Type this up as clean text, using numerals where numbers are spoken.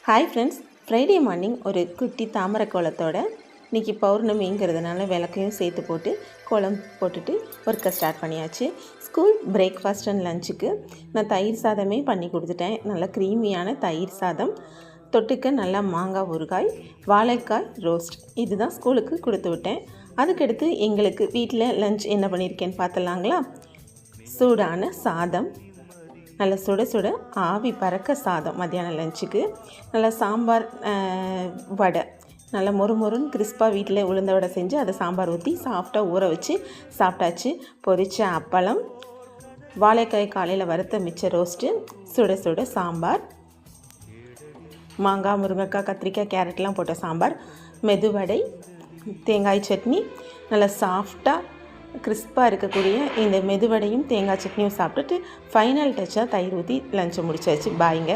Hi friends, Friday morning ஒரு குட்டி தாமரை கோலத்தோட இன்றைக்கி பௌர்ணமிங்கிறதுனால விளக்கையும் சேர்த்து போட்டு கோலம் போட்டுட்டு ஒர்க்கை ஸ்டார்ட் பண்ணியாச்சு. ஸ்கூல் பிரேக்ஃபாஸ்ட் அண்ட் லஞ்சுக்கு நான் தயிர் சாதமே பண்ணி கொடுத்துட்டேன். நல்லா க்ரீமியான தயிர் சாதம், தொட்டுக்க நல்லா மாங்காய் ஊறுகாய், வாழைக்காய் ரோஸ்ட், இதுதான் ஸ்கூலுக்கு கொடுத்து விட்டேன். அதுக்கடுத்து எங்களுக்கு வீட்டில் லஞ்ச் என்ன பண்ணியிருக்கேன்னு பார்த்துலாங்களா. சூடான சாதம், நல்லா சுட சுட ஆவி பறக்க சாதம் மத்தியானம் லஞ்சுக்கு. நல்லா சாம்பார், வடை, நல்லா மொறுன்னு கிறிஸ்பாக வீட்டில் உளுந்த வடை செஞ்சு அதை சாம்பார் ஊற்றி சாஃப்டாக ஊற வச்சு சாப்பிட்டாச்சு. பொரிச்ச அப்பளம், வாழைக்காய் காலையில் வறுத்த மிச்ச ரோஸ்ட்டு, சுட சுட சாம்பார், மாங்காய், முருங்கைக்காய், கத்திரிக்காய், கேரட்லாம் போட்ட சாம்பார், மெதுவடை, தேங்காய் சட்னி. நல்லா சாஃப்டாக கிறிஸ்பாக இருக்கக்கூடிய இந்த மெதுவடையும் தேங்காய் சட்னியும் சாப்பிட்டுட்டு ஃபைனல் டச்சாக தயிர் ஊற்றி லஞ்சை முடிச்சாச்சு. பாய்ங்க.